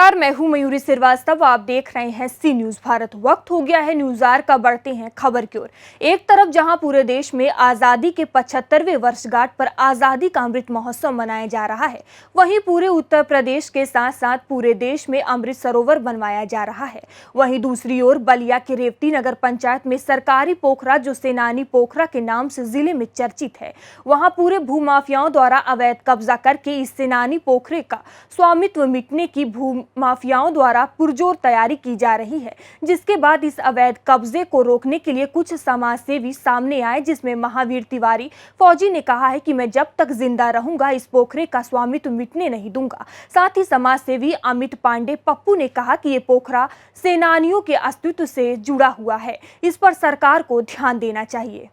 नमस्कार, मैं हूं मयूरी श्रीवास्तव। आप देख रहे हैं सी न्यूज भारत। वक्त हो गया है न्यूज आर का। बढ़ते हैं खबर की ओर। एक तरफ जहां पूरे देश में आजादी के 75वें वर्षगांठ पर आजादी का अमृत महोत्सव मनाया जा रहा है, वहीं पूरे उत्तर प्रदेश के साथ साथ पूरे देश में अमृत सरोवर बनवाया जा रहा है। वहीं दूसरी ओर बलिया के रेवती नगर पंचायत में सरकारी पोखरा, जो सेनानी पोखरा के नाम से जिले में चर्चित है, वहां पूरे भूमाफियाओं द्वारा अवैध कब्जा करके इस सेनानी पोखरे का स्वामित्व मिटने की भूमाफियाओं द्वारा पुरजोर तैयारी की जा रही है। जिसके बाद इस अवैध कब्जे को रोकने के लिए कुछ समाजसेवी सामने आए, जिसमें महावीर तिवारी फौजी ने कहा है कि मैं जब तक जिंदा रहूंगा इस पोखरे का स्वामित्व मिटने नहीं दूंगा। साथ ही समाजसेवी अमित पांडे पप्पू ने कहा कि ये पोखरा सेनानियों के अस्तित्व से जुड़ा हुआ है, इस पर सरकार को ध्यान देना चाहिए।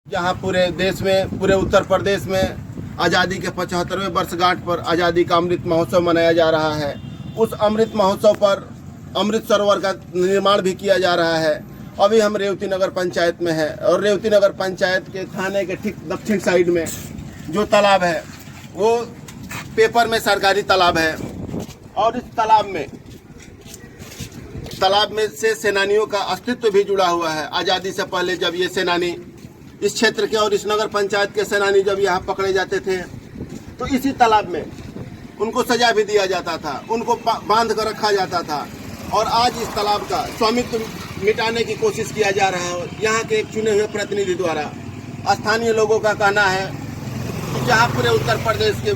जहाँ पूरे देश में, पूरे उत्तर प्रदेश में आज़ादी के 75वें वर्षगांठ पर आज़ादी का अमृत महोत्सव मनाया जा रहा है। उस अमृत महोत्सव पर अमृत सरोवर का निर्माण भी किया जा रहा है। अभी हम रेवती नगर पंचायत में हैं और रेवती नगर पंचायत के थाने के ठीक दक्षिण साइड में जो तालाब है वो पेपर में सरकारी तालाब है। और इस तालाब में से सेनानियों का अस्तित्व भी जुड़ा हुआ है। आज़ादी से पहले जब ये सेनानी इस क्षेत्र के और इस नगर पंचायत के सेनानी जब यहाँ पकड़े जाते थे तो इसी तालाब में उनको सजा भी दिया जाता था, उनको बांध कर रखा जाता था। और आज इस तालाब का स्वामित्व मिटाने की कोशिश किया जा रहा है यहाँ के एक चुने हुए प्रतिनिधि द्वारा। स्थानीय लोगों का कहना है कि जहाँ पूरे उत्तर प्रदेश के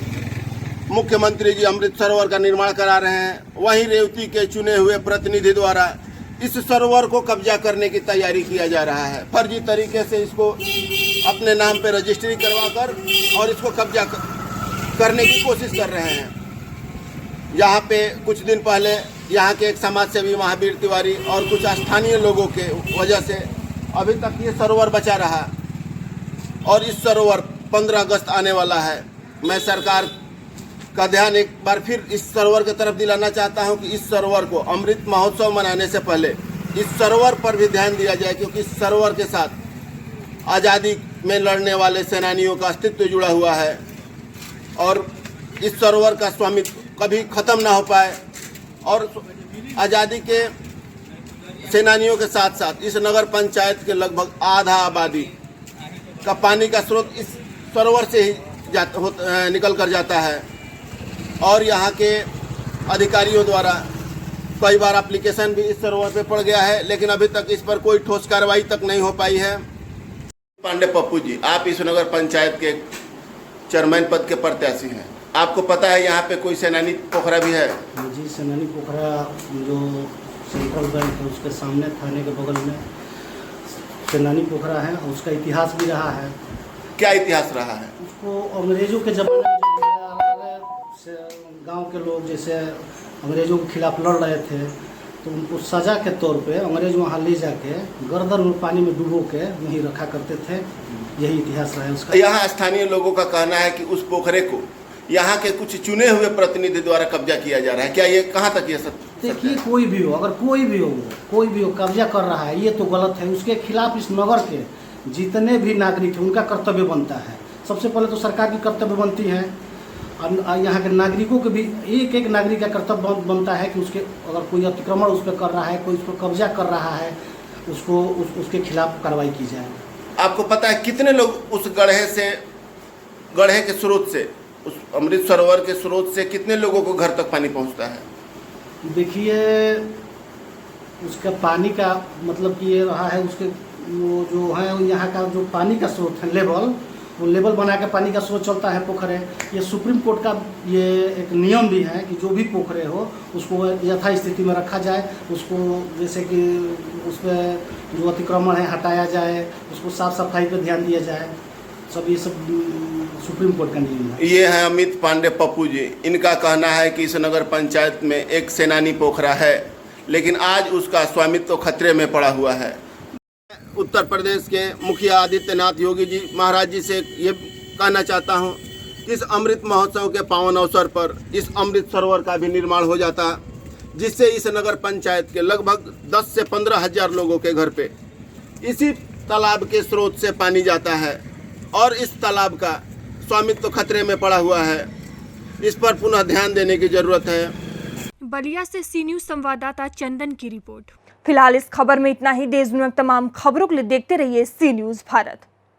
मुख्यमंत्री जी अमृत सरोवर का निर्माण करा रहे हैं, वहीं रेवती के चुने हुए प्रतिनिधि द्वारा इस सरोवर को कब्जा करने की तैयारी किया जा रहा है। फर्जी तरीके से इसको अपने नाम पे रजिस्ट्री करवाकर और इसको कब्जा करने की कोशिश कर रहे हैं। यहाँ पे कुछ दिन पहले यहाँ के एक समाज सेवी महावीर तिवारी और कुछ स्थानीय लोगों के वजह से अभी तक ये सरोवर बचा रहा। और इस सरोवर 15 अगस्त आने वाला है। मैं सरकार का ध्यान एक बार फिर इस सरोवर की तरफ दिलाना चाहता हूं कि इस सरोवर को अमृत महोत्सव मनाने से पहले इस सरोवर पर भी ध्यान दिया जाए, क्योंकि इस सरोवर के साथ आज़ादी में लड़ने वाले सेनानियों का अस्तित्व जुड़ा हुआ है और इस सरोवर का स्वामित्व कभी खत्म ना हो पाए। और आज़ादी के सेनानियों के साथ साथ इस नगर पंचायत के लगभग आधा आबादी का पानी का स्रोत इस सरोवर से ही निकल कर जाता है। और यहाँ के अधिकारियों द्वारा कई बार एप्लीकेशन भी इस सरोवर पे पड़ गया है, लेकिन अभी तक इस पर कोई ठोस कार्रवाई तक नहीं हो पाई है। पांडे पप्पू जी, आप इस नगर पंचायत के चेयरमैन पद के प्रत्याशी हैं। आपको पता है यहाँ पे कोई सेनानी पोखरा भी है? जी, सेनानी पोखरा जो सेंट्रल बैंक है उसके सामने थाने के बगल में सेनानी पोखरा है। उसका इतिहास भी रहा है। क्या इतिहास रहा है? उसको अंग्रेजों के ज़माने में गांव के लोग जैसे अंग्रेजों के खिलाफ लड़ रहे थे तो उनको सजा के तौर पे अंग्रेज वहाँ ले जाके गर्दन में पानी में डुबो के वहीं रखा करते थे। यही इतिहास रहा है उसका। यहाँ स्थानीय लोगों का कहना है कि उस पोखरे को यहाँ के कुछ चुने हुए प्रतिनिधि द्वारा कब्जा किया जा रहा है। क्या ये कहाँ तक ये सत्य? देखिए, कोई भी हो, अगर कोई भी हो कब्जा कर रहा है, ये तो गलत है। उसके खिलाफ इस नगर के जितने भी नागरिक हैं उनका कर्तव्य बनता है। सबसे पहले तो सरकार की कर्तव्य बनती है और यहाँ के नागरिकों के भी एक नागरिक का कर्तव्य बनता है कि उसके अगर कोई अतिक्रमण उस पर कर रहा है, कोई उस पर कब्जा कर रहा है, उसको उसके खिलाफ कार्रवाई की जाए। आपको पता है कितने लोग उस गड्ढे के स्रोत से, उस अमृत सरोवर के स्रोत से कितने लोगों को घर तक पानी पहुँचता है? देखिए, उसका पानी का मतलब कि ये रहा है, उसके वो जो है यहाँ का जो पानी का स्रोत है वो लेवल बना के पानी का स्रोत चलता है पोखरे। ये सुप्रीम कोर्ट का ये एक नियम भी है कि जो भी पोखरे हो उसको यथास्थिति में रखा जाए। उसको जैसे कि उस पर जो अतिक्रमण है हटाया जाए, उसको साफ सफाई पे ध्यान दिया जाए। ये सब सुप्रीम कोर्ट का नियम है। ये है अमित पांडे पप्पू जी। इनका कहना है कि इस नगर पंचायत में एक सेनानी पोखरा है, लेकिन आज उसका स्वामित्व खतरे में पड़ा हुआ है। उत्तर प्रदेश के मुखिया आदित्यनाथ योगी जी महाराज जी से ये कहना चाहता हूँ, इस अमृत महोत्सव के पावन अवसर पर इस अमृत सरोवर का भी निर्माण हो जाता, जिससे इस नगर पंचायत के लगभग 10 से 15 हजार लोगों के घर पे इसी तालाब के स्रोत से पानी जाता है और इस तालाब का स्वामित्व खतरे में पड़ा हुआ है। इस पर पुनः ध्यान देने की जरूरत है। बलिया से सी न्यूज संवाददाता चंदन की रिपोर्ट। फिलहाल इस खबर में इतना ही। देश दुनिया की तमाम खबरों के लिए देखते रहिए सी न्यूज भारत।